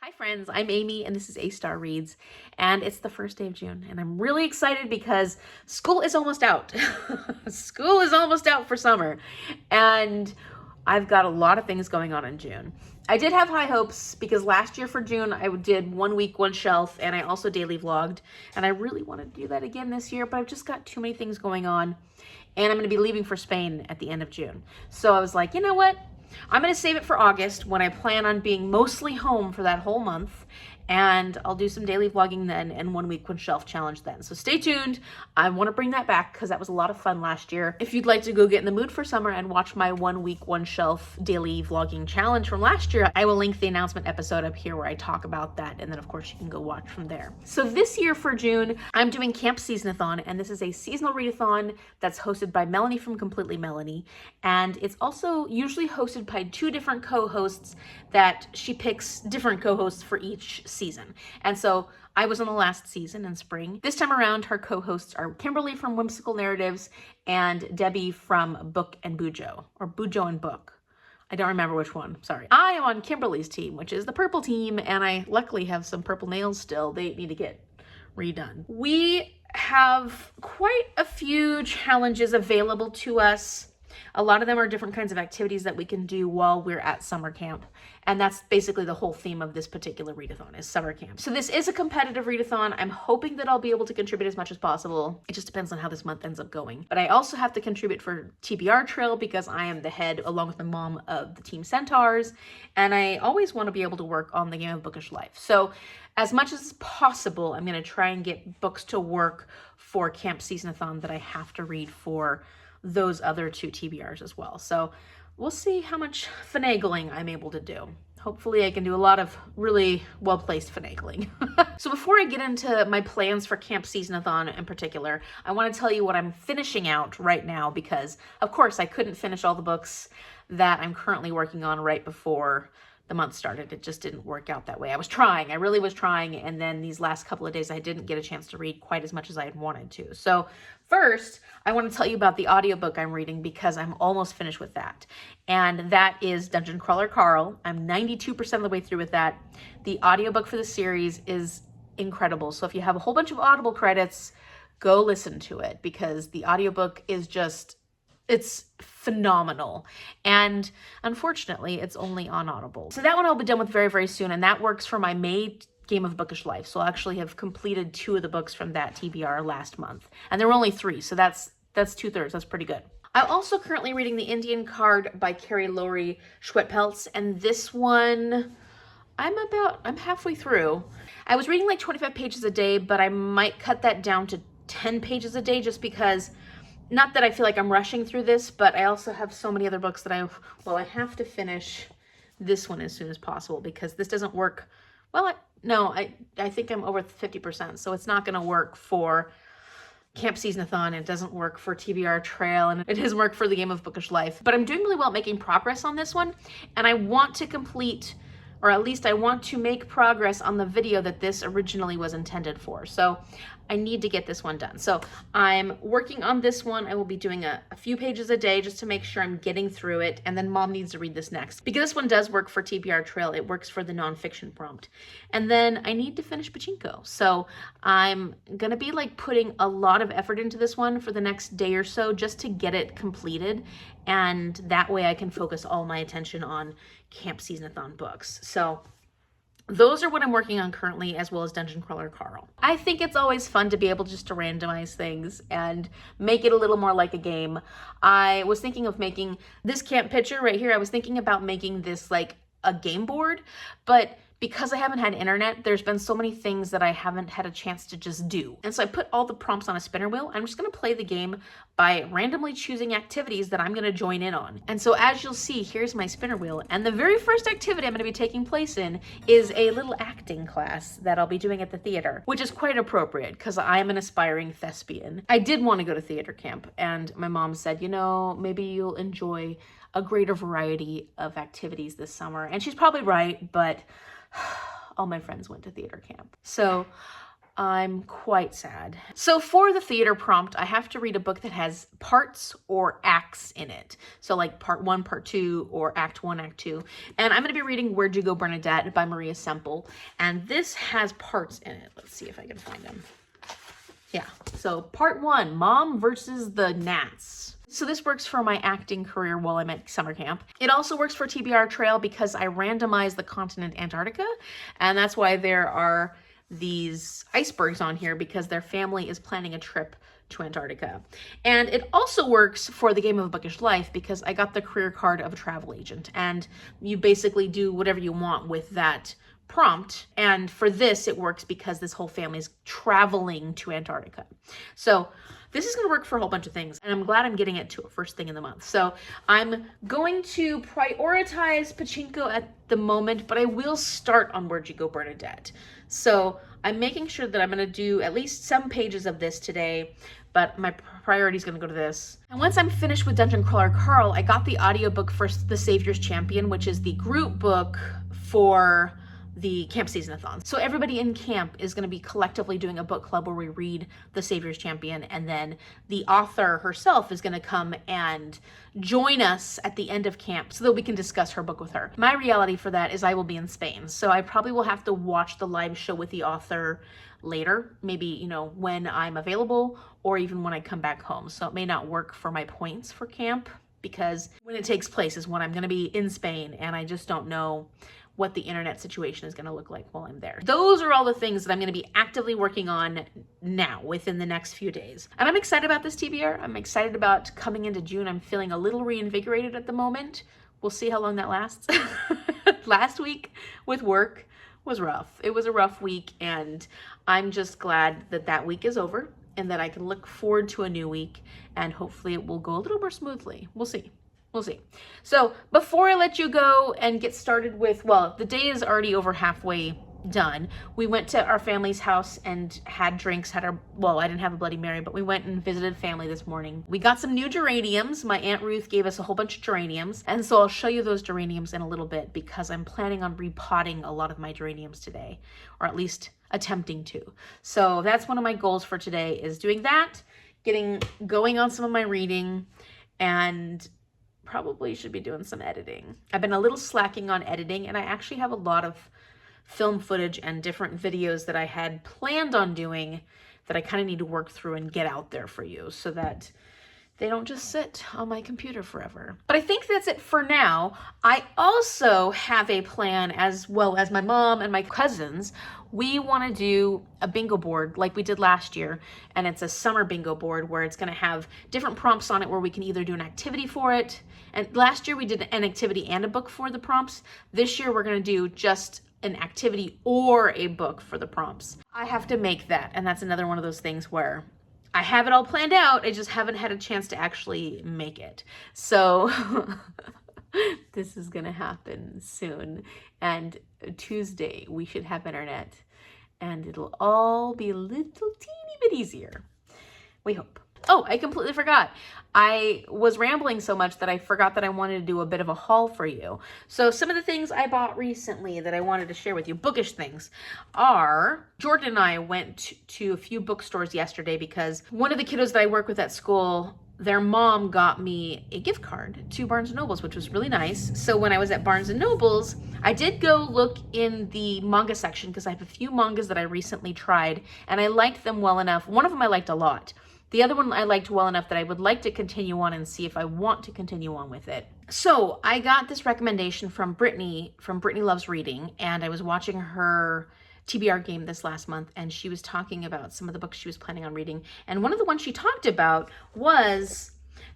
Hi friends, I'm Amy and this is A-Star Reads, and it's the first day of June and I'm really excited because school is almost out. School is almost out for summer and I've got a lot of things going on in June. I did have high hopes because last year for June I did 1 week, 1 shelf, and I also daily vlogged, and I really want to do that again this year, but I've just got too many things going on and I'm going to be leaving for Spain at the end of June. So I was like, you know what? I'm going to save it for August when I plan on being mostly home for that whole month, and I'll do some daily vlogging then and 1 week, 1 shelf challenge then. So stay tuned. I want to bring that back because that was a lot of fun last year. If you'd like to go get in the mood for summer and watch my 1 week, 1 shelf daily vlogging challenge from last year, I will link the announcement episode up here where I talk about that, and then of course you can go watch from there. So this year for June, I'm doing Camp Seasonathon, and this is a seasonal readathon that's hosted by Melanie from Completely Melanie, and it's also usually hosted by 2 different co-hosts that she picks different co-hosts for each season. And so I was on the last season in spring. This time around, her co-hosts are Kimberly from Whimsical Narratives and Debbie from Book and Bujo, or Bujo and Book. I don't remember which one, sorry. I am on Kimberly's team, which is the purple team, and I luckily have some purple nails still. They need to get redone. We have quite a few challenges available to us. A lot of them are different kinds of activities that we can do while we're at summer camp. And that's basically the whole theme of this particular readathon is summer camp. So this is a competitive readathon. I'm hoping that I'll be able to contribute as much as possible. It just depends on how this month ends up going. But I also have to contribute for TBR Trail because I am the head, along with my mom, of the Team Centaurs. And I always want to be able to work on the game of Bookish Life. So as much as possible, I'm going to try and get books to work for Camp Seasonathon that I have to read for those other 2 TBRs as well. So we'll see how much finagling I'm able to do. Hopefully I can do a lot of really well-placed finagling. So before I get into my plans for Camp Seasonathon in particular, I want to tell you what I'm finishing out right now because, of course, I couldn't finish all the books that I'm currently working on right before the month started. It just didn't work out that way. I was trying, I really was trying, and then these last couple of days I didn't get a chance to read quite as much as I had wanted to. So first, I want to tell you about the audiobook I'm reading because I'm almost finished with that. And that is Dungeon Crawler Carl. I'm 92% of the way through with that. The audiobook for the series is incredible. So if you have a whole bunch of Audible credits, go listen to it because the audiobook is just, it's phenomenal. And unfortunately, it's only on Audible. So that one I'll be done with very, very soon. And that works for my May game of Bookish Life. So I'll actually have completed 2 of the books from that TBR last month. And there were only 3. So that's 2/3. That's pretty good. I'm also currently reading The Indian Card by Carrie, Lowry, Schwettpelz. And this one, I'm halfway through. I was reading like 25 pages a day, but I might cut that down to 10 pages a day just because, not that I feel like I'm rushing through this, but I also have so many other books that I have to finish this one as soon as possible because this doesn't work. Well, I think I'm over 50%, so it's not going to work for Camp Seasonathon. It doesn't work for TBR Trail, and it doesn't work for the game of Bookish Life. But I'm doing really well making progress on this one, and I want to complete, or at least I want to make progress on the video that this originally was intended for. So I need to get this one done. So I'm working on this one. I will be doing a few pages a day just to make sure I'm getting through it. And then mom needs to read this next. Because this one does work for TBR Trail, it works for the nonfiction prompt. And then I need to finish Pachinko. So I'm gonna be like putting a lot of effort into this one for the next day or so just to get it completed. And that way I can focus all my attention on Camp Seasonathon books. So those are what I'm working on currently, as well as Dungeon Crawler Carl. I think it's always fun to be able just to randomize things and make it a little more like a game. I was thinking of making this camp picture right here. I was thinking about making this like a game board, but because I haven't had internet, there's been so many things that I haven't had a chance to just do. And so I put all the prompts on a spinner wheel. I'm just gonna play the game by randomly choosing activities that I'm gonna join in on. And so as you'll see, here's my spinner wheel. And the very first activity I'm gonna be taking place in is a little acting class that I'll be doing at the theater, which is quite appropriate because I'm an aspiring thespian. I did want to go to theater camp, and my mom said, you know, maybe you'll enjoy a greater variety of activities this summer. And she's probably right, but all my friends went to theater camp. So I'm quite sad. So for the theater prompt, I have to read a book that has parts or acts in it. So like part 1, part 2, or act 1, act 2. And I'm going to be reading Where'd You Go, Bernadette by Maria Semple. And this has parts in it. Let's see if I can find them. Yeah, so part 1, Mom versus the Gnats. So this works for my acting career while I'm at summer camp. It also works for TBR Trail because I randomized the continent Antarctica. And that's why there are these icebergs on here, because their family is planning a trip to Antarctica. And it also works for the game of Bookish Life because I got the career card of a travel agent, and you basically do whatever you want with that prompt. And for this, it works because this whole family is traveling to Antarctica. So this is going to work for a whole bunch of things, and I'm glad I'm getting it to a first thing in the month. So I'm going to prioritize Pachinko at the moment, but I will start on Where'd You Go, Bernadette. So I'm making sure that I'm going to do at least some pages of this today, but my priority is going to go to this. And once I'm finished with Dungeon Crawler Carl, I got the audiobook for The Savior's Champion, which is the group book for the Camp Seasonathon. So everybody in camp is going to be collectively doing a book club where we read The Savior's Champion, and then the author herself is going to come and join us at the end of camp so that we can discuss her book with her. My reality for that is I will be in Spain, so I probably will have to watch the live show with the author later, maybe, you know, when I'm available or even when I come back home. So it may not work for my points for camp, because when it takes place is when I'm going to be in Spain, and I just don't know what the internet situation is going to look like while I'm there. Those are all the things that I'm going to be actively working on now within the next few days. And I'm excited about this TBR. I'm excited about coming into June. I'm feeling a little reinvigorated at the moment. We'll see how long that lasts. Last week with work was rough. It was a rough week, and I'm just glad that that week is over and that I can look forward to a new week, and hopefully it will go a little more smoothly. We'll see. We'll see. So before I let you go and get started with, well, the day is already over halfway done. We went to our family's house and had drinks, well, I didn't have a Bloody Mary, but we went and visited family this morning. We got some new geraniums. My Aunt Ruth gave us a whole bunch of geraniums. And so I'll show you those geraniums in a little bit, because I'm planning on repotting a lot of my geraniums today, or at least attempting to. So that's one of my goals for today, is doing that, going on some of my reading, and probably should be doing some editing. I've been a little slacking on editing, and I actually have a lot of film footage and different videos that I had planned on doing that I kind of need to work through and get out there for you so that they don't just sit on my computer forever. But I think that's it for now. I also have a plan, as well as my mom and my cousins. We want to do a bingo board like we did last year, and it's a summer bingo board where it's going to have different prompts on it where we can either do an activity for it. And last year we did an activity and a book for the prompts. This year we're going to do just an activity or a book for the prompts. I have to make that, and that's another one of those things where I have it all planned out, I just haven't had a chance to actually make it. So this is gonna happen soon, and Tuesday we should have internet, and it'll all be a little teeny bit easier. We hope. Oh, I completely forgot. I was rambling so much that I forgot that I wanted to do a bit of a haul for you. So some of the things I bought recently that I wanted to share with you, bookish things, are Jordan and I went to a few bookstores yesterday because one of the kiddos that I work with at school, their mom got me a gift card to Barnes & Noble's, which was really nice. So when I was at Barnes & Noble's, I did go look in the manga section because I have a few mangas that I recently tried and I liked them well enough. One of them I liked a lot. The other one I liked well enough that I would like to continue on and see if I want to continue on with it. So I got this recommendation from Brittany Loves Reading, and I was watching her TBR game this last month, and she was talking about some of the books she was planning on reading. And one of the ones she talked about was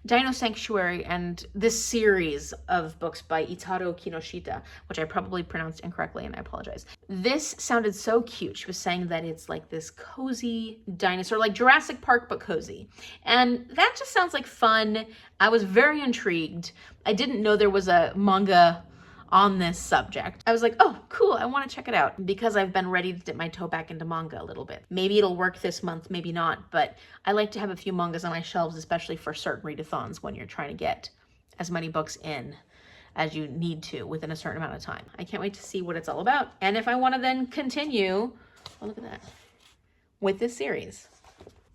Dino Sanctuary and this series of books by Itaro Kinoshita, which I probably pronounced incorrectly and I apologize. This sounded so cute. She was saying that it's like this cozy dinosaur, like Jurassic Park, but cozy. And that just sounds like fun. I was very intrigued. I didn't know there was a manga on this subject. I was like, oh, cool, I want to check it out because I've been ready to dip my toe back into manga a little bit. Maybe it'll work this month, maybe not, but I like to have a few mangas on my shelves, especially for certain readathons when you're trying to get as many books in as you need to within a certain amount of time. I can't wait to see what it's all about. And if I want to then continue, oh, look at that. with this series.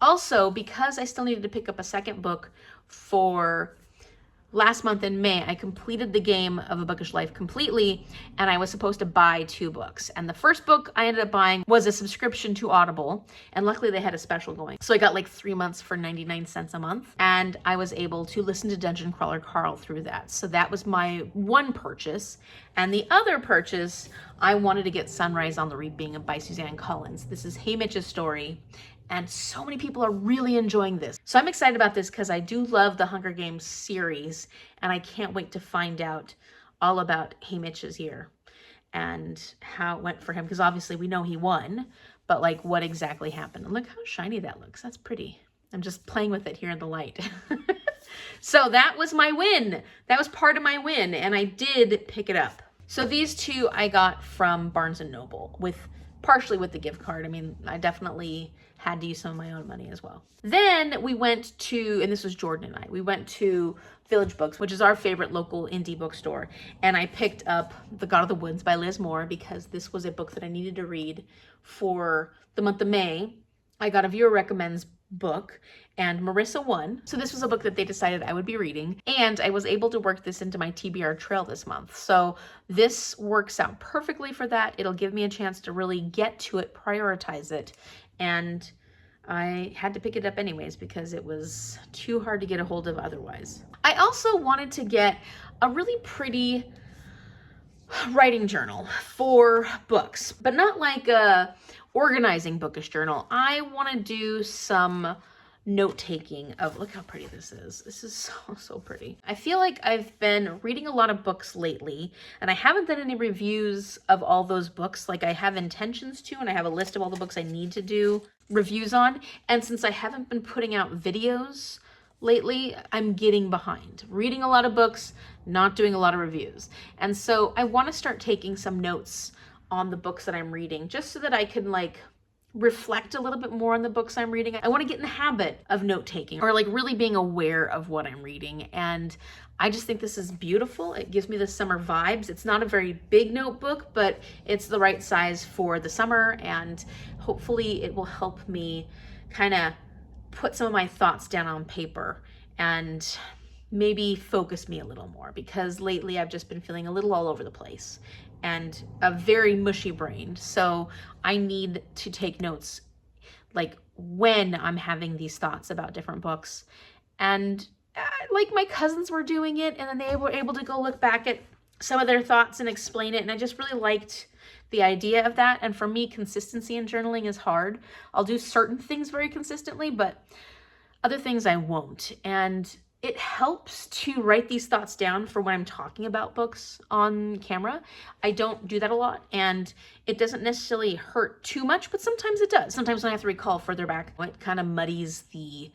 Also, because I still needed to pick up a second book for last month in May, I completed the game of A Bookish Life completely, and I was supposed to buy 2 books. And the first book I ended up buying was a subscription to Audible, and luckily they had a special going. So I got like 3 months for 99 cents a month, and I was able to listen to Dungeon Crawler Carl through that. So that was my one purchase. And the other purchase, I wanted to get Sunrise on the Reaping by Suzanne Collins. This is Haymitch's story, and so many people are really enjoying this. So I'm excited about this because I do love the Hunger Games series, and I can't wait to find out all about Haymitch's year and how it went for him, because obviously we know he won, but like what exactly happened. And look how shiny that looks. That's pretty. I'm just playing with it here in the light. So that was my win. That was part of my win, and I did pick it up. So these 2 I got from Barnes & Noble, partially with the gift card. I mean, I definitely had to use some of my own money as well. Then we went to, and this was Jordan and I, we went to Village Books, which is our favorite local indie bookstore. And I picked up The God of the Woods by Liz Moore because this was a book that I needed to read for the month of May. I got a viewer recommends book, and Marissa won. So this was a book that they decided I would be reading, and I was able to work this into my TBR trail this month. So this works out perfectly for that. It'll give me a chance to really get to it, prioritize it, and I had to pick it up anyways because it was too hard to get a hold of otherwise. I also wanted to get a really pretty writing journal for books, but not like a organizing bookish journal. I want to do some note-taking of, look how pretty this is. This is so pretty. I feel like I've been reading a lot of books lately, and I haven't done any reviews of all those books like I have intentions to, and I have a list of all the books I need to do reviews on. And since I haven't been putting out videos lately, I'm getting behind. Reading a lot of books, not doing a lot of reviews. And so I want to start taking some notes on the books that I'm reading, just so that I can like reflect a little bit more on the books I'm reading. I want to get in the habit of note taking, or like really being aware of what I'm reading. And I just think this is beautiful. It gives me the summer vibes. It's not a very big notebook, but it's the right size for the summer, and hopefully it will help me kind of put some of my thoughts down on paper and maybe focus me a little more, because lately I've just been feeling a little all over the place and a very mushy brain. So I need to take notes like when I'm having these thoughts about different books. And like my cousins were doing it, and then they were able to go look back at some of their thoughts and explain it. And I just really liked the idea of that. And for me, consistency in journaling is hard. I'll do certain things very consistently, but other things I won't. And it helps to write these thoughts down for when I'm talking about books on camera. I don't do that a lot, and it doesn't necessarily hurt too much, but sometimes it does. Sometimes when I have to recall further back, it kind of muddies the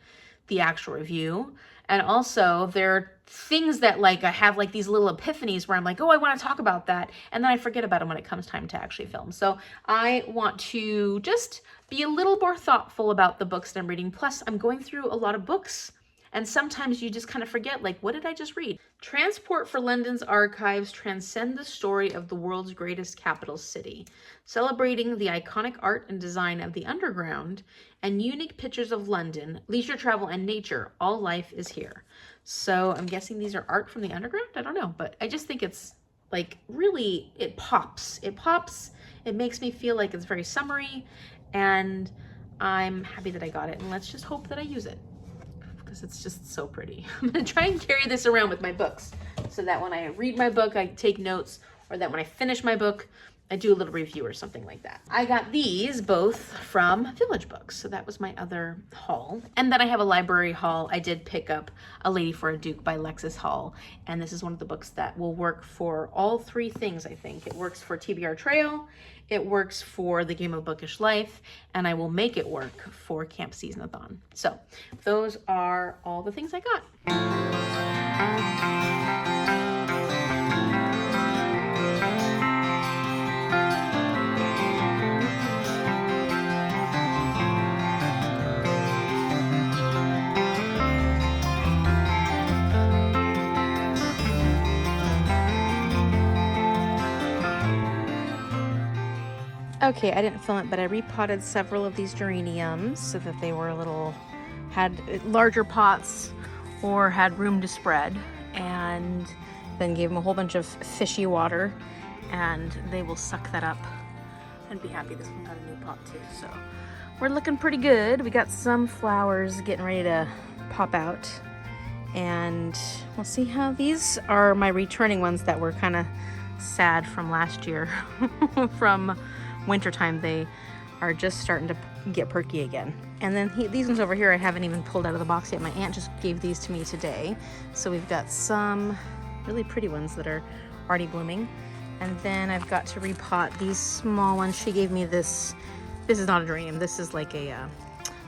actual review. And also there are things that like I have like these little epiphanies where I'm like, oh, I want to talk about that, and then I forget about them when it comes time to actually film. So I want to just be a little more thoughtful about the books that I'm reading. Plus, I'm going through a lot of books, and sometimes you just kind of forget, like, what did I just read? Transport for London's archives transcend the story of the world's greatest capital city, celebrating the iconic art and design of the underground and unique pictures of London, leisure travel, and nature. All life is here. So I'm guessing these are art from the underground? I don't know, but I just think it's like really, it pops. It pops. It makes me feel like it's very summery, and I'm happy that I got it. And let's just hope that I use it, because it's just so pretty. I'm gonna try and carry this around with my books so that when I read my book, I take notes, or that when I finish my book, I do a little review or something like that. I got these both from Village Books, so that was my other haul. And then I have a library haul. I did pick up A Lady for a Duke by Lexis Hall, and this is one of the books that will work for all 3 things, I think. It works for TBR Trail, it works for the Game of Bookish Life, and I will make it work for Camp Seasonathon. So those are all the things I got. Okay, I didn't film it, but I repotted several of these geraniums so that they were had larger pots or had room to spread, and then gave them a whole bunch of fishy water, and they will suck that up and be happy. This one got a new pot too, so we're looking pretty good. We got some flowers getting ready to pop out, and we'll see how these are my returning ones that were kind of sad from last year. From wintertime, they are just starting to get perky again. And then these ones over here I haven't even pulled out of the box yet. My aunt just gave these to me today. So we've got some really pretty ones that are already blooming. And then I've got to repot these small ones. She gave me this. This is not a geranium. This is like a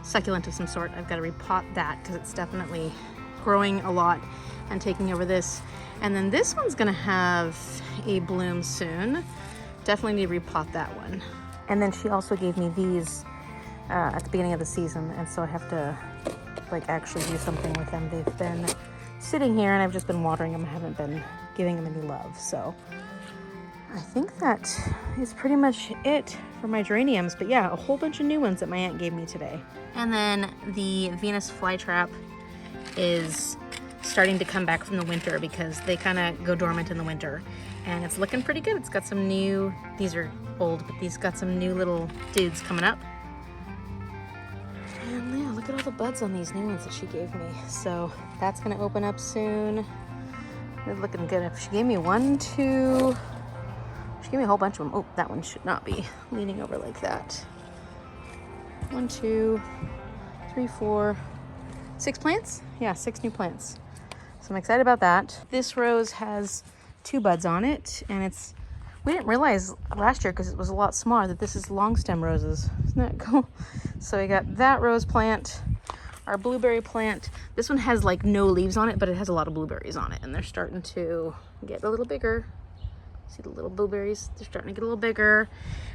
succulent of some sort. I've got to repot that because it's definitely growing a lot and taking over this. And then this one's gonna have a bloom soon. Definitely need to repot that one. And then she also gave me these at the beginning of the season, and so I have to like actually do something with them. They've been sitting here and I've just been watering them. I haven't been giving them any love. So I think that is pretty much it for my geraniums. But yeah, a whole bunch of new ones that my aunt gave me today. And then the Venus flytrap is starting to come back from the winter because they kind of go dormant in the winter, and it's looking pretty good. It's got some new, these are old, but these got some new little dudes coming up. And yeah, look at all the buds on these new ones that she gave me. So that's gonna open up soon. They're looking good. She gave me she gave me a whole bunch of them. Oh, that one should not be leaning over like that. 1, 2, 3, 4, 6 plants? Yeah, 6 new plants. So I'm excited about that. This rose has 2 buds on it, and we didn't realize last year because it was a lot smaller that this is long stem roses. Isn't that cool? So we got that rose plant, our blueberry plant. This one has like no leaves on it, but it has a lot of blueberries on it, and they're starting to get a little bigger. See the little blueberries? They're starting to get a little bigger.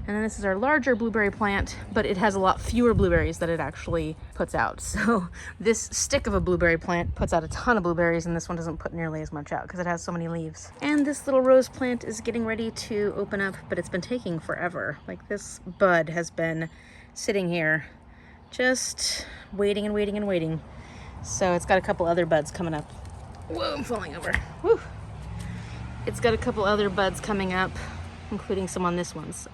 And then this is our larger blueberry plant, but it has a lot fewer blueberries that it actually puts out. So this stick of a blueberry plant puts out a ton of blueberries, and this one doesn't put nearly as much out because it has so many leaves. And this little rose plant is getting ready to open up, but it's been taking forever. Like, this bud has been sitting here just waiting and waiting and waiting. So it's got a couple other buds coming up. Whoa, I'm falling over. Woo. It's got a couple other buds coming up, including some on this one, so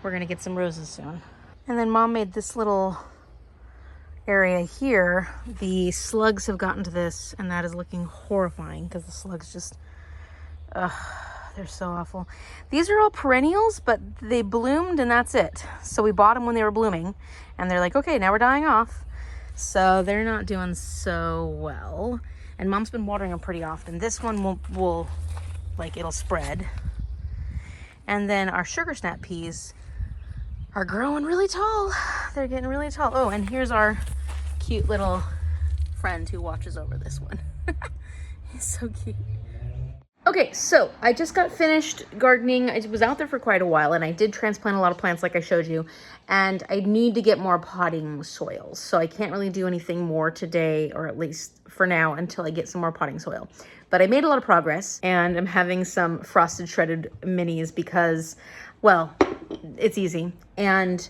we're gonna get some roses soon. And then Mom made this little area here. The slugs have gotten to this, and that is looking horrifying because the slugs just, they're so awful. These are all perennials, but they bloomed and that's it. So we bought them when they were blooming, and they're like, okay, now we're dying off. So they're not doing so well. And Mom's been watering them pretty often. This one will like, it'll spread. And then our sugar snap peas are growing really tall. They're getting really tall. Oh, and here's our cute little friend who watches over this one. He's so cute. Okay, so I just got finished gardening. I was out there for quite a while, and I did transplant a lot of plants like I showed you, and I need to get more potting soils. So I can't really do anything more today, or at least for now, until I get some more potting soil. But I made a lot of progress, and I'm having some frosted shredded minis because, well, it's easy. And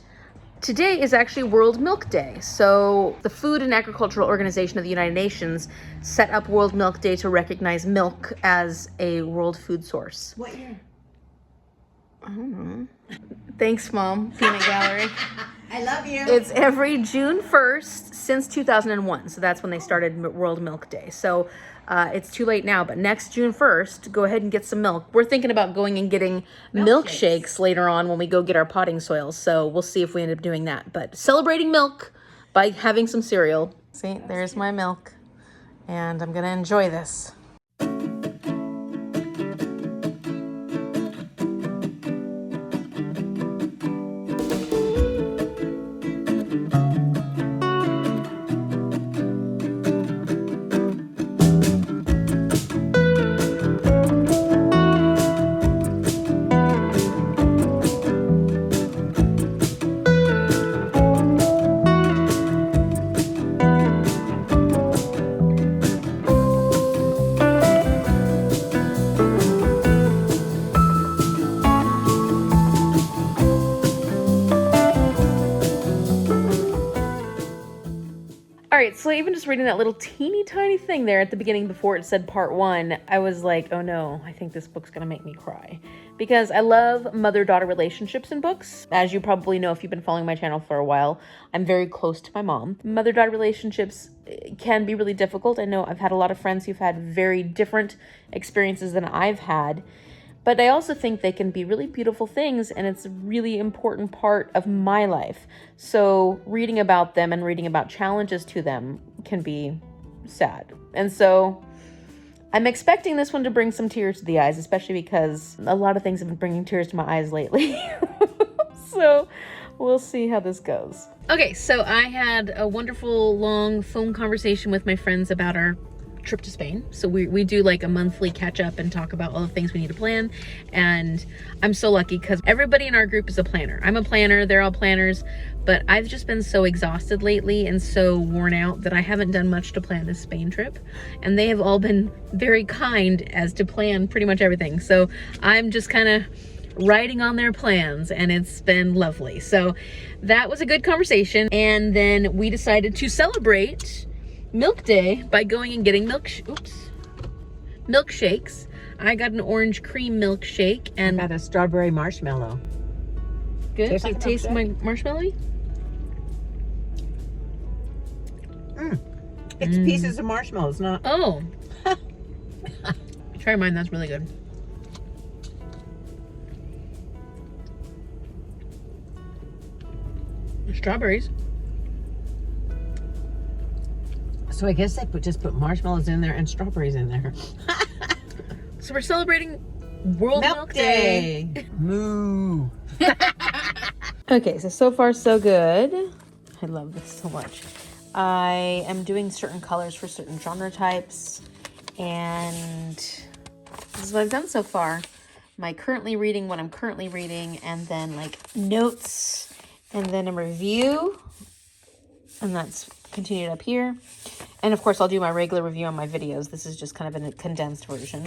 today is actually World Milk Day. So the Food and Agricultural Organization of the United Nations set up World Milk Day to recognize milk as a world food source. What year? I don't know. Thanks, Mom. Peanut Gallery. I love you. It's every June 1st since 2001. So that's when they started World Milk Day. So it's too late now, but next June 1st, go ahead and get some milk. We're thinking about going and getting milkshakes later on when we go get our potting soils. So we'll see if we end up doing that. But celebrating milk by having some cereal. See, there's my milk. And I'm going to enjoy this. All right, so even just reading that little teeny tiny thing there at the beginning before it said part 1, I was like, oh no, I think this book's gonna make me cry. Because I love mother-daughter relationships in books. As you probably know if you've been following my channel for a while, I'm very close to my mom. Mother-daughter relationships can be really difficult. I know I've had a lot of friends who've had very different experiences than I've had. But I also think they can be really beautiful things, and it's a really important part of my life. So reading about them and reading about challenges to them can be sad. And so I'm expecting this one to bring some tears to the eyes, especially because a lot of things have been bringing tears to my eyes lately. So we'll see how this goes. Okay, so I had a wonderful long phone conversation with my friends about our trip to Spain. So we do like a monthly catch up and talk about all the things we need to plan. And I'm so lucky because everybody in our group is a planner. I'm a planner, they're all planners, but I've just been so exhausted lately and so worn out that I haven't done much to plan this Spain trip. And they have all been very kind as to plan pretty much everything. So I'm just kind of writing on their plans, and it's been lovely. So that was a good conversation. And then we decided to celebrate Milk Day by going and getting milkshakes. I got an orange cream milkshake and I got a strawberry marshmallow. Good. Does it taste my marshmallow? It's pieces of marshmallow. It's not. Oh. Try mine. That's really good. Strawberries. So I guess I just put marshmallows in there and strawberries in there. So we're celebrating World Milk Day. Moo. Okay, so far so good. I love this so much. I am doing certain colors for certain genre types, and this is what I've done so far. My currently reading, what I'm currently reading, and then like notes, and then a review, and that's continued up here. And of course I'll do my regular review on my videos. This is just kind of a condensed version.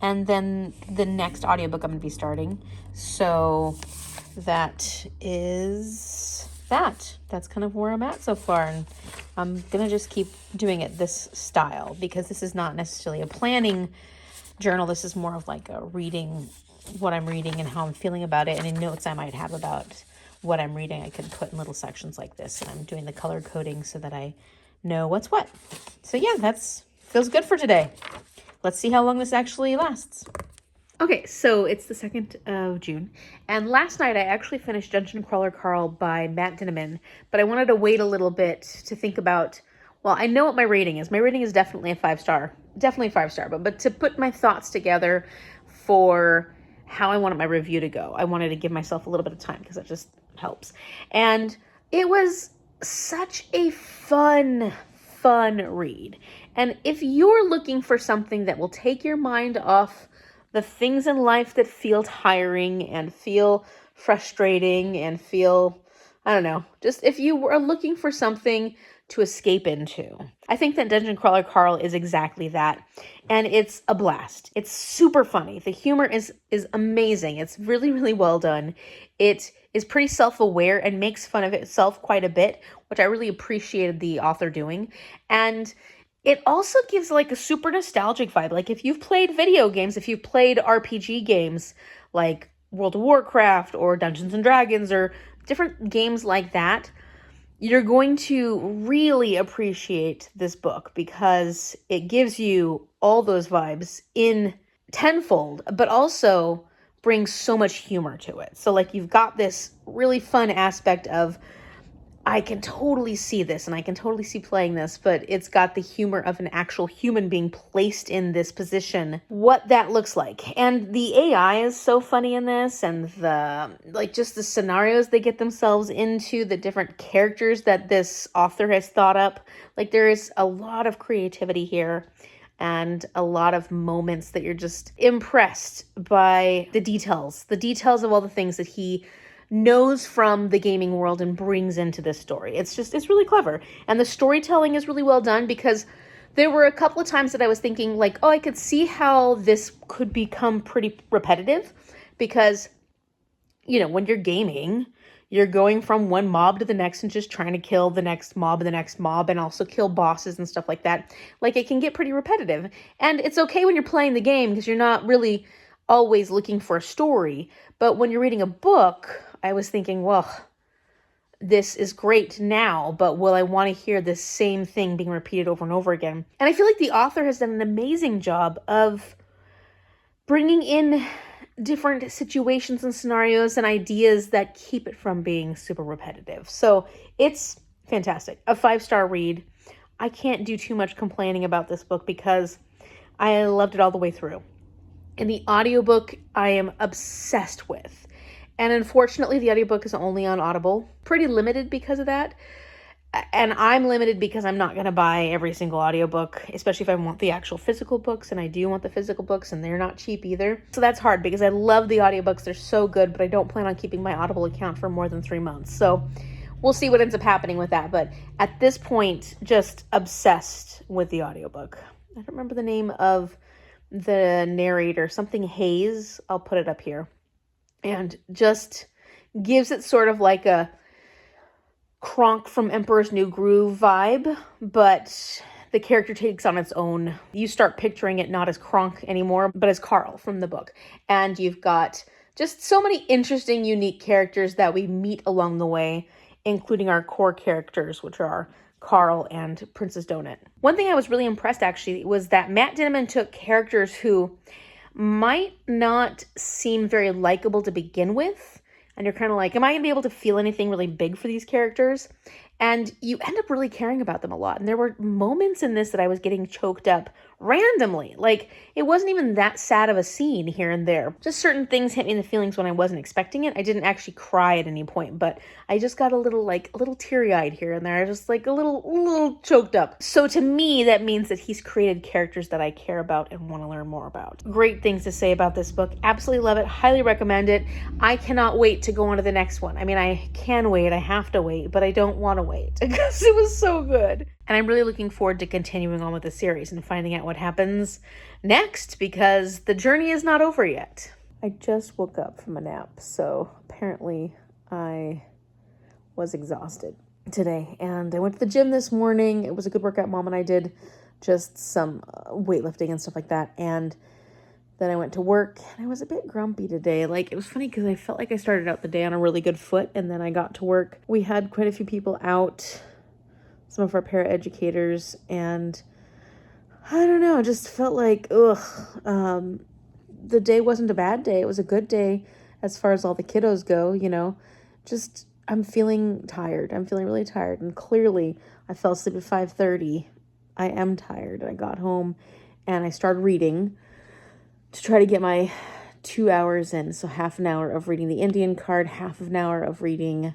And then the next audiobook I'm going to be starting. So that is that. That's kind of where I'm at so far. And I'm going to just keep doing it this style because this is not necessarily a planning journal. This is more of like a reading what I'm reading and how I'm feeling about it, and any notes I might have about what I'm reading I could put in little sections like this. And I'm doing the color coding so that I know what's what. So yeah, that's feels good for today. Let's see how long this actually lasts. Okay, so it's the 2nd of June, and last night I actually finished Dungeon Crawler Carl by Matt Dinniman, but I wanted to wait a little bit to think about, well, I know what my rating is. My rating is definitely a 5-star. Definitely 5-star, but to put my thoughts together for how I wanted my review to go, I wanted to give myself a little bit of time because that just helps. And it was such a fun read. And if you're looking for something that will take your mind off the things in life that feel tiring and feel frustrating and feel, I don't know, just if you are looking for something to escape into, I think that Dungeon Crawler Carl is exactly that. And it's a blast. It's super funny. The humor is amazing. It's really, really well done. It is pretty self-aware and makes fun of itself quite a bit, which I really appreciated the author doing. And it also gives like a super nostalgic vibe. Like if you've played video games, if you've played RPG games like World of Warcraft or Dungeons and Dragons or different games like that, you're going to really appreciate this book because it gives you all those vibes in tenfold, but also brings so much humor to it. So like you've got this really fun aspect of, I can totally see this and I can totally see playing this, but it's got the humor of an actual human being placed in this position, what that looks like. And the AI is so funny in this, and the, like, just the scenarios they get themselves into, the different characters that this author has thought up. Like, there is a lot of creativity here and a lot of moments that you're just impressed by the details of all the things that he knows from the gaming world and brings into this story. It's really clever. And the storytelling is really well done because there were a couple of times that I was thinking like, oh, I could see how this could become pretty repetitive because, you know, when you're gaming, you're going from one mob to the next and just trying to kill the next mob and the next mob and also kill bosses and stuff like that. Like, it can get pretty repetitive. And it's okay when you're playing the game because you're not really always looking for a story. But when you're reading a book, I was thinking, well, this is great now, but will I want to hear the same thing being repeated over and over again? And I feel like the author has done an amazing job of bringing in different situations and scenarios and ideas that keep it from being super repetitive. So it's fantastic. A 5-star read. I can't do too much complaining about this book because I loved it all the way through. And the audiobook I am obsessed with. And unfortunately, the audiobook is only on Audible. Pretty limited because of that. And I'm limited because I'm not going to buy every single audiobook, especially if I want the actual physical books. And I do want the physical books, and they're not cheap either. So that's hard because I love the audiobooks. They're so good, but I don't plan on keeping my Audible account for more than 3 months. So we'll see what ends up happening with that. But at this point, just obsessed with the audiobook. I don't remember the name of the narrator, something Hayes. I'll put it up here. And just gives it sort of like a Kronk from Emperor's New Groove vibe, but the character takes on its own. You start picturing it not as Kronk anymore, but as Carl from the book. And you've got just so many interesting, unique characters that we meet along the way, including our core characters, which are Carl and Princess Donut. One thing I was really impressed, actually, was that Matt Dinniman took characters who might not seem very likable to begin with. And you're kind of like, am I going to be able to feel anything really big for these characters? And you end up really caring about them a lot. And there were moments in this that I was getting choked up randomly. Like, it wasn't even that sad of a scene here and there. Just certain things hit me in the feelings when I wasn't expecting it. I didn't actually cry at any point, but I just got a little teary-eyed here and there. Just like a little choked up. So to me, that means that he's created characters that I care about and want to learn more about. Great things to say about this book. Absolutely love it. Highly recommend it. I cannot wait to go on to the next one. I mean, I can wait. I have to wait, but I don't want to wait because it was so good. And I'm really looking forward to continuing on with the series and finding out what happens next because the journey is not over yet. I just woke up from a nap, so apparently I was exhausted today. And I went to the gym this morning. It was a good workout. Mom and I did just some weightlifting and stuff like that. And then I went to work and I was a bit grumpy today. Like, it was funny because I felt like I started out the day on a really good foot, and then I got to work. We had quite a few people out, some of our paraeducators, and I don't know, just felt like, the day wasn't a bad day. It was a good day as far as all the kiddos go, you know. Just, I'm feeling tired. I'm feeling really tired. And clearly, I fell asleep at 5:30. I am tired. I got home and I started reading to try to get my 2 hours in. So half an hour of reading the Indian card, half an hour of reading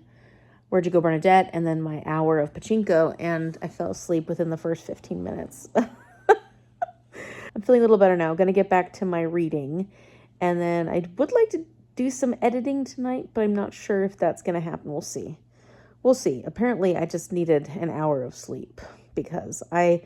Where'd You Go, Bernadette, and then my hour of Pachinko, and I fell asleep within the first 15 minutes. I'm feeling a little better now. I'm going to get back to my reading, and then I would like to do some editing tonight, but I'm not sure if that's going to happen. We'll see. We'll see. Apparently, I just needed an hour of sleep because I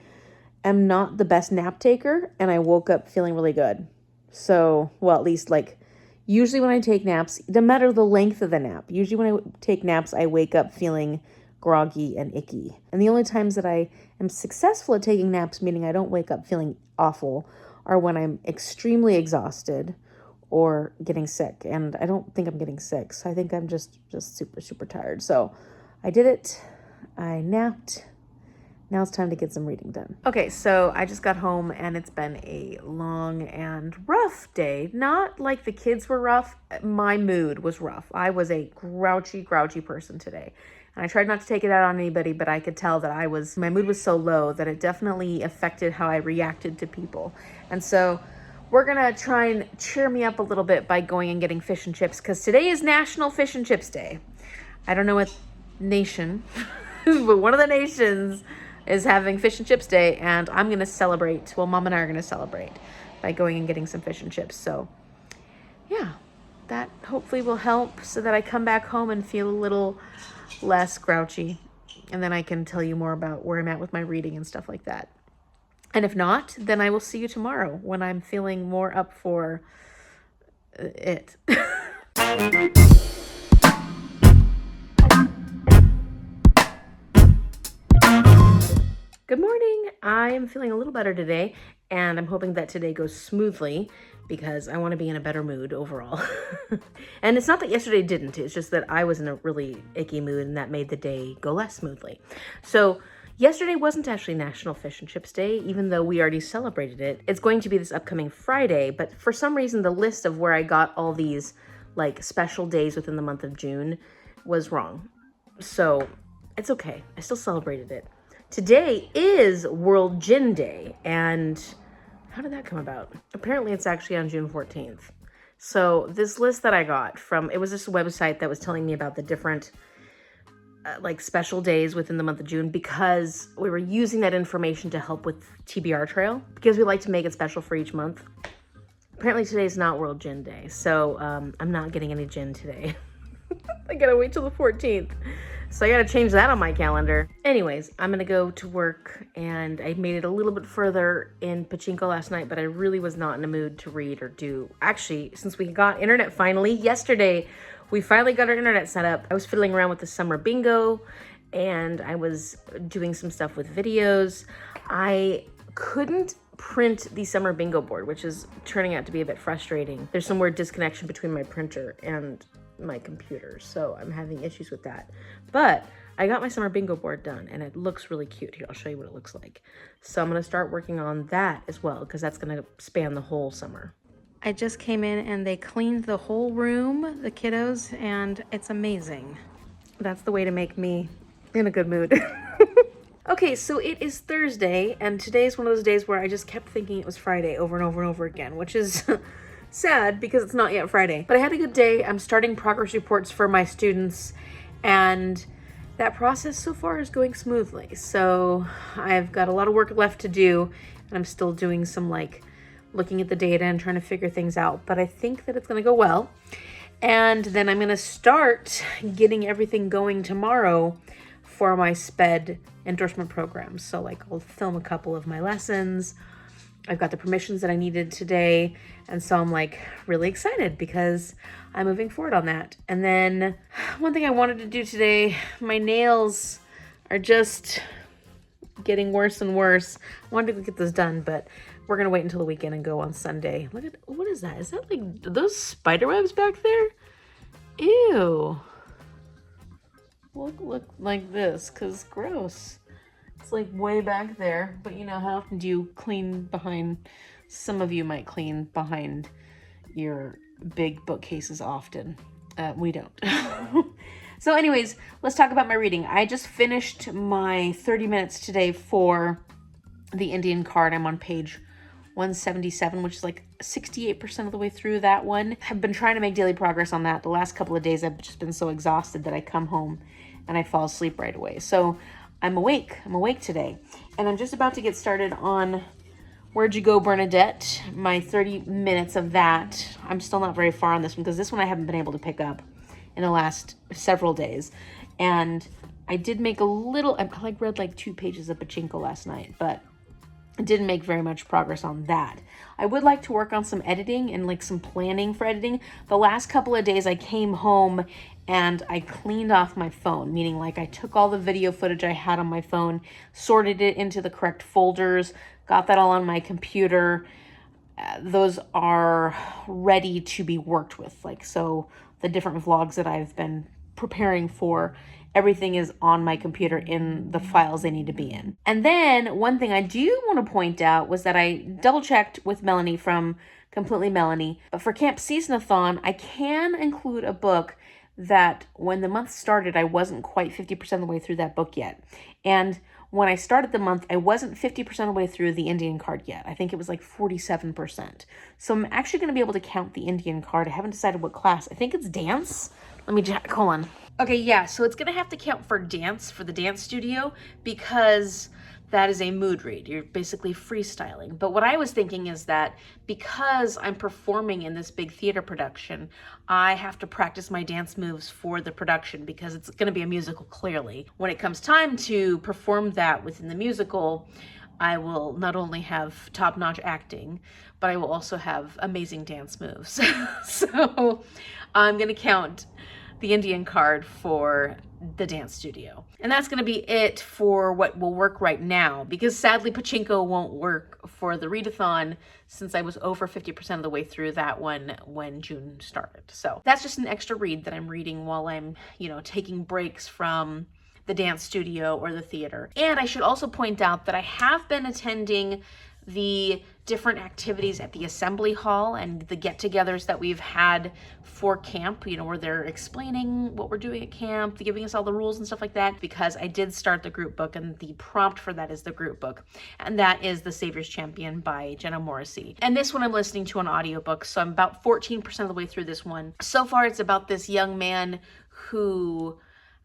am not the best nap taker, and I woke up feeling really good. So, well, at least like usually when I take naps, no matter the length of the nap, usually when I take naps, I wake up feeling groggy and icky. And the only times that I am successful at taking naps, meaning I don't wake up feeling awful, are when I'm extremely exhausted or getting sick. And I don't think I'm getting sick. So I think I'm just super, super tired. So I did it. I napped. Now it's time to get some reading done. Okay, so I just got home and it's been a long and rough day. Not like the kids were rough. My mood was rough. I was a grouchy person today. And I tried not to take it out on anybody, but I could tell that my mood was so low that it definitely affected how I reacted to people. And so we're gonna try and cheer me up a little bit by going and getting fish and chips, because today is National Fish and Chips Day. I don't know what nation, but one of the nations is having Fish and Chips Day, and I'm going to celebrate. Well, Mom and I are going to celebrate by going and getting some fish and chips. So, yeah, that hopefully will help so that I come back home and feel a little less grouchy. And then I can tell you more about where I'm at with my reading and stuff like that. And if not, then I will see you tomorrow when I'm feeling more up for it. Good morning. I am feeling a little better today, and I'm hoping that today goes smoothly because I want to be in a better mood overall. And it's not that yesterday didn't, it's just that I was in a really icky mood and that made the day go less smoothly. So yesterday wasn't actually National Fish and Chips Day, even though we already celebrated it. It's going to be this upcoming Friday, but for some reason the list of where I got all these like special days within the month of June was wrong. So it's okay, I still celebrated it. Today is World Gin Day, and how did that come about? Apparently it's actually on June 14th. So this list that I got from, it was this website that was telling me about the different like special days within the month of June, because we were using that information to help with TBR Trail, because we like to make it special for each month. Apparently today's not World Gin Day, so I'm not getting any gin today. I gotta wait till the 14th. So I gotta change that on my calendar. Anyways, I'm gonna go to work, and I made it a little bit further in Pachinko last night, but I really was not in a mood to read or do. Actually, since we got internet finally, yesterday, we finally got our internet set up. I was fiddling around with the summer bingo, and I was doing some stuff with videos. I couldn't print the summer bingo board, which is turning out to be a bit frustrating. There's some weird disconnection between my printer and my computer, so I'm having issues with that. But I got my summer bingo board done, and it looks really cute. Here, I'll show you what it looks like. So I'm gonna start working on that as well, because that's gonna span the whole summer. I just came in and they cleaned the whole room, the kiddos, and it's amazing. That's the way to make me in a good mood. Okay, so it is Thursday, and today's one of those days where I just kept thinking it was Friday over and over and over again, which is sad because it's not yet Friday. But I had a good day. I'm starting progress reports for my students, and that process so far is going smoothly. So I've got a lot of work left to do, and I'm still doing some like looking at the data and trying to figure things out, but I think that it's gonna go well. And then I'm gonna start getting everything going tomorrow for my SPED endorsement program. So like I'll film a couple of my lessons. I've got the permissions that I needed today. And so I'm like really excited because I'm moving forward on that. And then one thing I wanted to do today, my nails are just getting worse and worse. I wanted to get this done, but we're gonna wait until the weekend and go on Sunday. Look at, what is that? Is that like those spider webs back there? Ew. Look like this, cause gross. It's like way back there, but you know, how often do you clean behind, some of you might clean behind your big bookcases often. We don't. So anyways, let's talk about my reading. I just finished my 30 minutes today for the Indian card. I'm on page 177, which is like 68% of the way through that one. I've been trying to make daily progress on that. The last couple of days I've just been so exhausted that I come home and I fall asleep right away. So I'm awake today. And I'm just about to get started on Where'd You Go, Bernadette? My 30 minutes of that. I'm still not very far on this one because this one I haven't been able to pick up in the last several days. And I did make a little, I like read like 2 pages of Pachinko last night, but I didn't make very much progress on that. I would like to work on some editing and like some planning for editing. The last couple of days I came home and I cleaned off my phone, meaning like I took all the video footage I had on my phone, sorted it into the correct folders, got that all on my computer. Those are ready to be worked with. Like, so the different vlogs that I've been preparing for, everything is on my computer in the files they need to be in. And then one thing I do want to point out was that I double checked with Melanie from Completely Melanie, but for Camp Seasonathon, I can include a book that when the month started, I wasn't quite 50% of the way through that book yet. And when I started the month, I wasn't 50% of the way through the Indian card yet. I think it was like 47%. So I'm actually going to be able to count the Indian card. I haven't decided what class. I think it's dance. Let me check, hold on. Okay, yeah, so it's gonna have to count for dance, for the dance studio, because that is a mood read. You're basically freestyling. But what I was thinking is that because I'm performing in this big theater production, I have to practice my dance moves for the production because it's gonna be a musical, clearly. When it comes time to perform that within the musical, I will not only have top-notch acting, but I will also have amazing dance moves. So I'm gonna count the Indian card for the dance studio. And that's going to be it for what will work right now, because sadly Pachinko won't work for the readathon since I was over 50% of the way through that one when June started. So that's just an extra read that I'm reading while I'm, taking breaks from the dance studio or the theater. And I should also point out that I have been attending the different activities at the assembly hall and the get-togethers that we've had for camp, where they're explaining what we're doing at camp, giving us all the rules and stuff like that, because I did start the group book, and the prompt for that is the group book, and that is The Savior's Champion by Jenna Moreci. And this one I'm listening to an audiobook, so I'm about 14% of the way through this one. So far it's about this young man who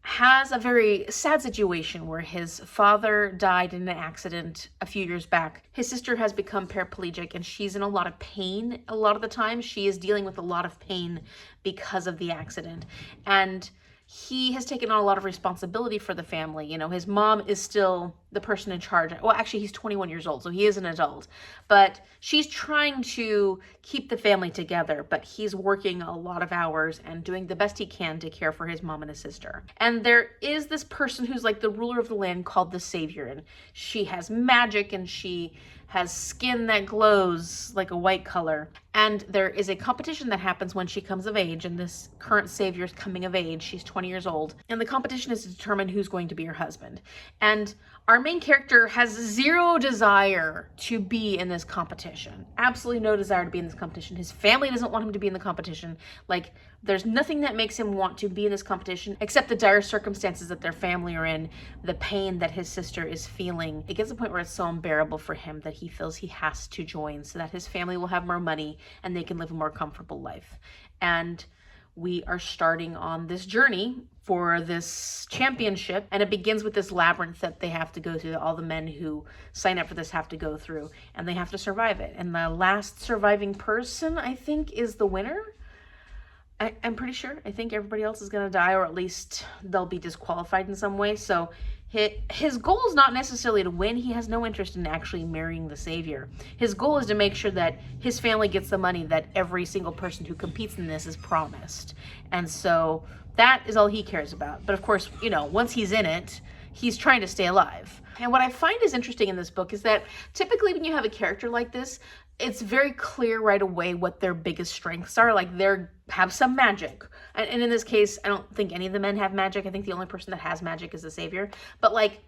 has a very sad situation where his father died in an accident a few years back. His sister has become paraplegic and she's in a lot of pain a lot of the time. She is dealing with a lot of pain because of the accident. And he has taken on a lot of responsibility for the family. His mom is still the person in charge. Well, actually, he's 21 years old, so he is an adult. But she's trying to keep the family together, but he's working a lot of hours and doing the best he can to care for his mom and his sister. And there is this person who's like the ruler of the land called the Savior, and she has magic and she has skin that glows like a white color. And there is a competition that happens when she comes of age, and this current Savior is coming of age. She's 20 years old. And the competition is to determine who's going to be her husband. And our main character has zero desire to be in this competition. Absolutely no desire to be in this competition. His family doesn't want him to be in the competition. Like, there's nothing that makes him want to be in this competition except the dire circumstances that their family are in, the pain that his sister is feeling. It gets to the point where it's so unbearable for him that he feels he has to join so that his family will have more money and they can live a more comfortable life. And we are starting on this journey for this championship, and it begins with this labyrinth that they have to go through, that all the men who sign up for this have to go through, and they have to survive it. And the last surviving person, I think, is the winner. I'm pretty sure. I think everybody else is going to die, or at least they'll be disqualified in some way. So his goal is not necessarily to win. He has no interest in actually marrying the Savior. His goal is to make sure that his family gets the money that every single person who competes in this is promised. And so that is all he cares about. But of course, once he's in it, he's trying to stay alive. And what I find is interesting in this book is that typically when you have a character like this, it's very clear right away what their biggest strengths are. Like, they have some magic. And in this case, I don't think any of the men have magic. I think the only person that has magic is the Savior. But like,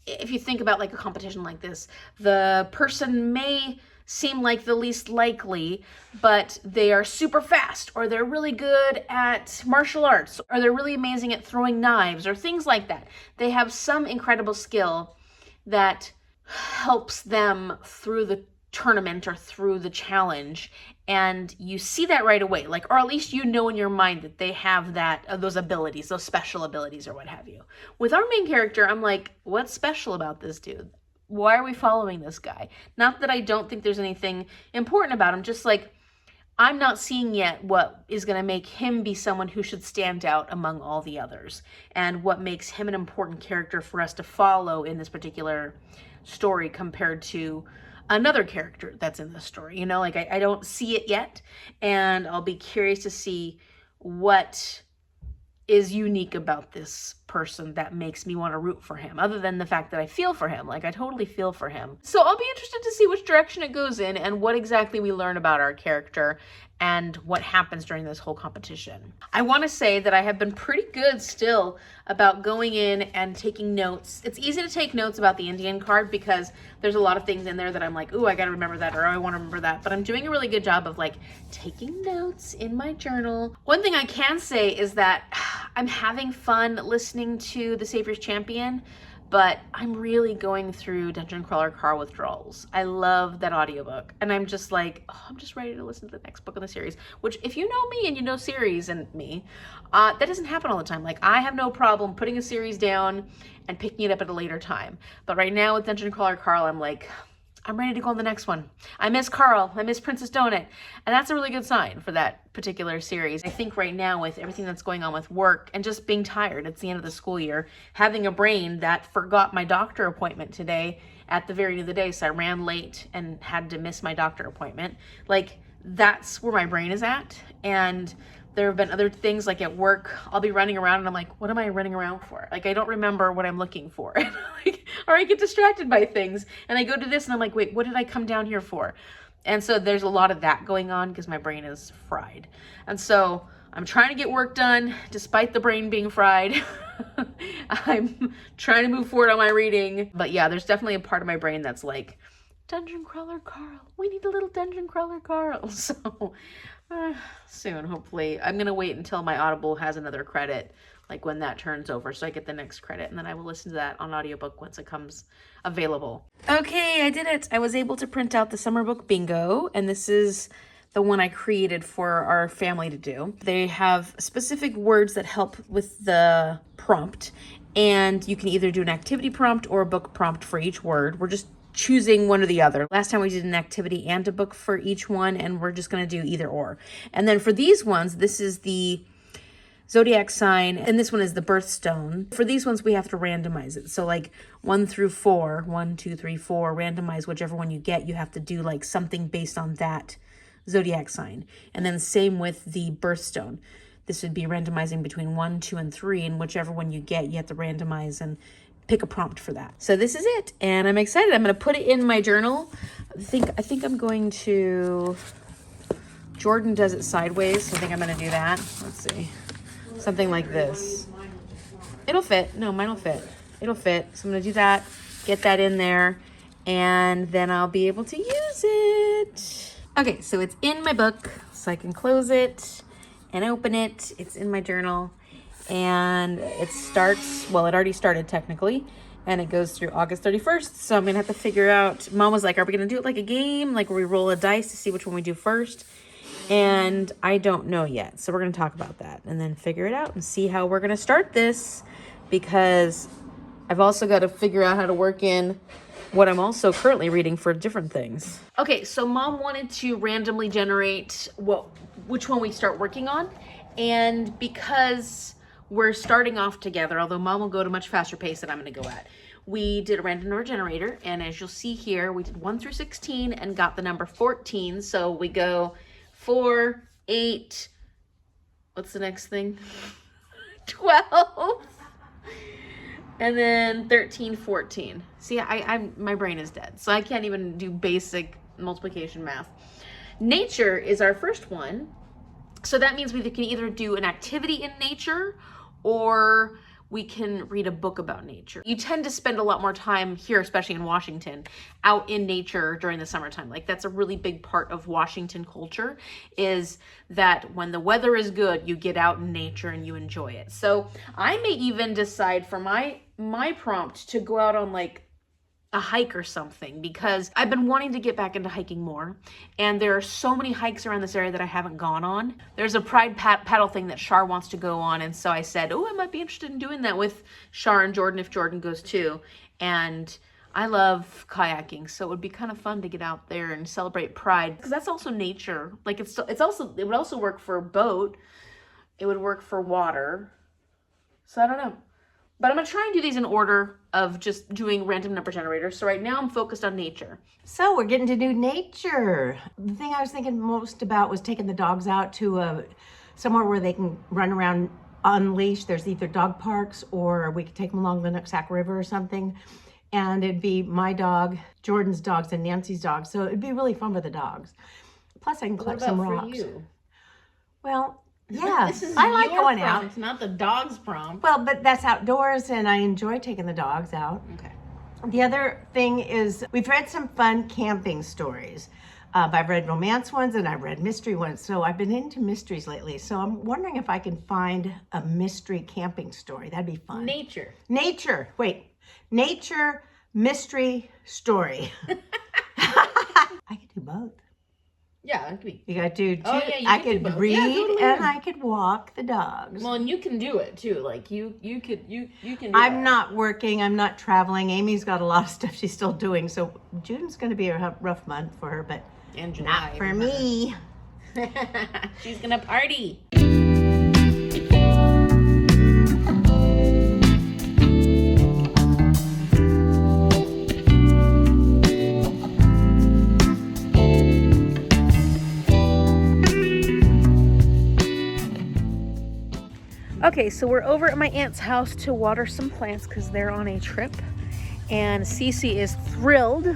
if you think about like a competition like this, the person may seem like the least likely, but they are super fast, or they're really good at martial arts, or they're really amazing at throwing knives, or things like that. They have some incredible skill that helps them through the tournament or through the challenge, and you see that right away, like, or at least in your mind that they have those abilities, those special abilities or what have you. With our main character, I'm like, what's special about this dude? Why are we following this guy? Not that I don't think there's anything important about him, just like, I'm not seeing yet what is going to make him be someone who should stand out among all the others, and what makes him an important character for us to follow in this particular story compared to another character that's in the story. Like, I don't see it yet, and I'll be curious to see what is unique about this person that makes me want to root for him, other than the fact that I feel for him. Like, I totally feel for him. So I'll be interested to see which direction it goes in and what exactly we learn about our character and what happens during this whole competition. I want to say that I have been pretty good still about going in and taking notes. It's easy to take notes about the Indian card because there's a lot of things in there that I'm like, ooh, I gotta remember that, or I want to remember that. But I'm doing a really good job of like taking notes in my journal. One thing I can say is that I'm having fun listening to The Savior's Champion, but I'm really going through Dungeon Crawler Car Withdrawals. I love that audiobook, and I'm just like, oh, I'm just ready to listen to the next book in the series, which, if you know me and you know series and me, that doesn't happen all the time. Like, I have no problem putting a series down and picking it up at a later time. But right now with Dungeon Crawler Carl, I'm like, I'm ready to go on the next one. I miss Carl, I miss Princess Donut, and that's a really good sign for that particular series. I think right now with everything that's going on with work and just being tired, it's the end of the school year, having a brain that forgot my doctor appointment today at the very end of the day, so I ran late and had to miss my doctor appointment. Like, that's where my brain is at, and There have been other things like at work, I'll be running around and I'm like, what am I running around for? Like, I don't remember what I'm looking for. Or I get distracted by things and I go to this and I'm like, wait, what did I come down here for? And so there's a lot of that going on because my brain is fried. And so I'm trying to get work done despite the brain being fried. I'm trying to move forward on my reading. But yeah, there's definitely a part of my brain that's like, Dungeon Crawler Carl, we need a little Dungeon Crawler Carl. So soon, hopefully. I'm going to wait until my Audible has another credit, like when that turns over, so I get the next credit, and then I will listen to that on audiobook once it comes available. Okay, I did it. I was able to print out the summer book bingo, and this is the one I created for our family to do. They have specific words that help with the prompt, and you can either do an activity prompt or a book prompt for each word. We're just choosing one or the other. Last time we did an activity and a book for each one, and we're just going to do either or. And then for these ones, this is the zodiac sign, and this one is the birthstone. For these ones, we have to randomize it. So like 1 through 4, 1, 2, 3, 4, randomize whichever one you get. You have to do like something based on that zodiac sign. And then same with the birthstone. This would be randomizing between 1, 2, and 3, and whichever one you get, you have to randomize and pick a prompt for that. So this is it, and I'm excited. I'm going to put it in my journal. I think I'm going to, Jordan does it sideways, so I think I'm going to do that. Let's see. Something like this. It'll fit. No, mine will fit. It'll fit. So I'm going to do that, get that in there, and then I'll be able to use it. Okay, so it's in my book, so I can close it and open it. It's in my journal. And it starts, well, it already started technically, and it goes through August 31st. So I'm going to have to figure out, Mom was like, are we going to do it like a game? Like where we roll a dice to see which one we do first? And I don't know yet. So we're going to talk about that and then figure it out and see how we're going to start this, because I've also got to figure out how to work in what I'm also currently reading for different things. Okay, so Mom wanted to randomly generate which one we start working on. And because we're starting off together, although Mom will go at a much faster pace than I'm going to go at. We did a random number generator, and as you'll see here, we did 1 through 16 and got the number 14. So we go 4, 8, what's the next thing? 12, and then 13, 14. See, my brain is dead, so I can't even do basic multiplication math. Nature is our first one. So that means we can either do an activity in nature or we can read a book about nature. You tend to spend a lot more time here, especially in Washington, out in nature during the summertime. Like that's a really big part of Washington culture, is that when the weather is good, you get out in nature and you enjoy it. So I may even decide for my prompt to go out on like a hike or something, because I've been wanting to get back into hiking more, and there are so many hikes around this area that I haven't gone on. There's a pride paddle thing that Shar wants to go on, and so I said, oh, I might be interested in doing that with Shar and Jordan if Jordan goes too. And I love kayaking, so it would be kind of fun to get out there and celebrate pride, because that's also nature. Like it would also work for a boat. It would work for water. So I don't know. But I'm going to try and do these in order of just doing random number generators. So right now I'm focused on nature. So we're getting to do nature. The thing I was thinking most about was taking the dogs out to somewhere where they can run around unleashed. There's either dog parks, or we could take them along the Nooksack River or something. And it'd be my dog, Jordan's dogs, and Nancy's dogs. So it'd be really fun with the dogs. Plus I can collect some rocks. For you? Well, yeah, This is I like your going prompt, out. not the dog's prompt. Well, but that's outdoors, and I enjoy taking the dogs out. Okay. The other thing is we've read some fun camping stories. I've read romance ones and I've read mystery ones. So I've been into mysteries lately. So I'm wondering if I can find a mystery camping story. That'd be fun. Nature. Nature, mystery, story. I could do both. Yeah, it could be. You got to do two. Oh, yeah, you I could do could both. read, Yeah, totally. and I could walk the dogs. Well, and you can do it too. Like you can do I'm that. not working. I'm not traveling. Amy's got a lot of stuff she's still doing. So June's going to be a rough month for her, but And July, not for me. She's gonna party. Okay, so we're over at my aunt's house to water some plants because they're on a trip. And Cece is thrilled.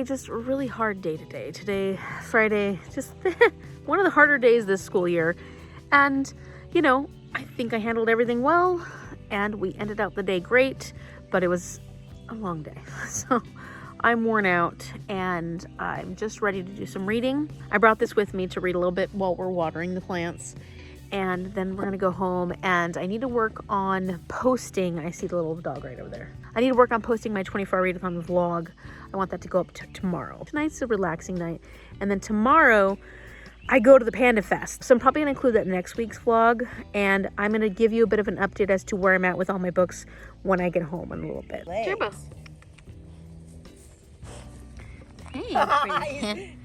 Just a really hard day today. Today, Friday, just one of the harder days this school year. And, you know, I think I handled everything well and we ended out the day great, but it was a long day. So I'm worn out and I'm just ready to do some reading. I brought this with me to read a little bit while we're watering the plants. And then we're gonna go home and I need to work on posting. I see the little dog right over there. I need to work on posting my 24-hour readathon vlog. I want that to go up tomorrow. Tonight's a relaxing night. And then tomorrow, I go to the Panda Fest. So I'm probably gonna include that in next week's vlog. And I'm gonna give you a bit of an update as to where I'm at with all my books when I get home in a little bit. Cheers. Hey.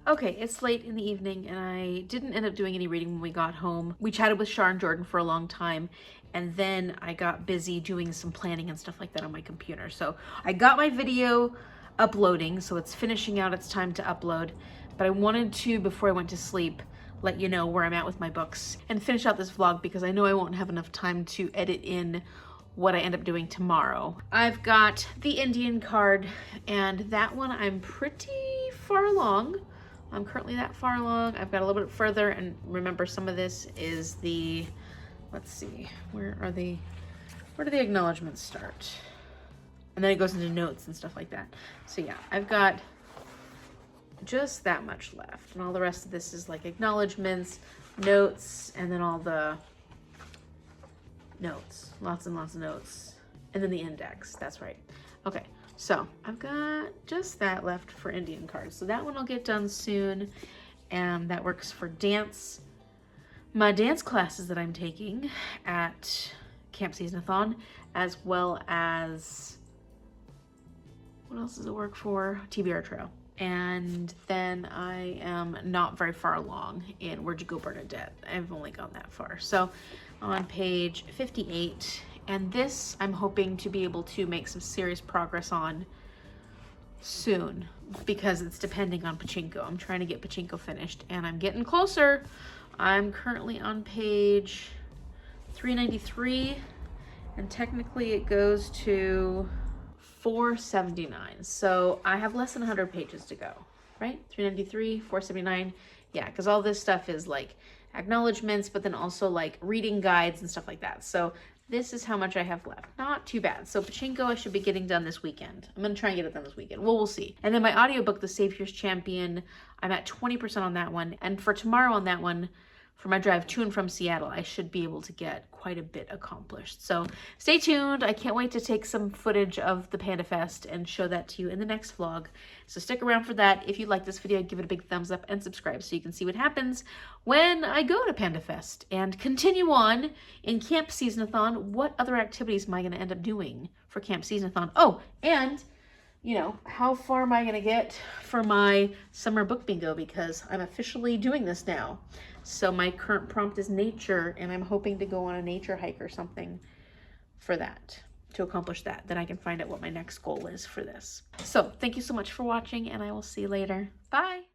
Okay, it's late in the evening and I didn't end up doing any reading when we got home. We chatted with Shar and Jordan for a long time and then I got busy doing some planning and stuff like that on my computer. So I got my video uploading, so it's finishing out, it's time to upload. But I wanted to, before I went to sleep, let you know where I'm at with my books and finish out this vlog because I know I won't have enough time to edit in what I end up doing tomorrow. I've got the Indian card and that one I'm pretty far along. I'm currently that far along. I've got a little bit further and remember some of this is the, let's see, where do the acknowledgements start? And then it goes into notes and stuff like that. So yeah, I've got just that much left and all the rest of this is like acknowledgements, notes, and then all the notes, lots and lots of notes, and then the index. That's right. Okay, so I've got just that left for Indian cards, so that one will get done soon, and that works for dance, my dance classes that I'm taking at Camp Seasonathon, as well as what else does it work for? TBR Trail. And then I am not very far along in Where'd You Go, Bernadette? I've only gone that far. So on page 58, and this I'm hoping to be able to make some serious progress on soon because it's depending on Pachinko. I'm trying to get Pachinko finished and I'm getting closer. I'm currently on page 393 and technically it goes to 479. So I have less than 100 pages to go, right? 393, 479. Yeah, because all this stuff is like acknowledgements, but then also like reading guides and stuff like that. So this is how much I have left. Not too bad. So Pachinko I should be getting done this weekend. I'm going to try and get it done this weekend. Well, we'll see. And then my audiobook, The Savior's Champion, I'm at 20% on that one. And for tomorrow on that one, for my drive to and from Seattle, I should be able to get quite a bit accomplished. So stay tuned. I can't wait to take some footage of the Panda Fest and show that to you in the next vlog. So stick around for that. If you like this video, give it a big thumbs up and subscribe so you can see what happens when I go to Panda Fest and continue on in Camp Seasonathon. What other activities am I going to end up doing for Camp Seasonathon? Oh, and you know, how far am I going to get for my summer book bingo because I'm officially doing this now. So my current prompt is nature and I'm hoping to go on a nature hike or something for that, to accomplish that. Then I can find out what my next goal is for this. So thank you so much for watching and I will see you later. Bye.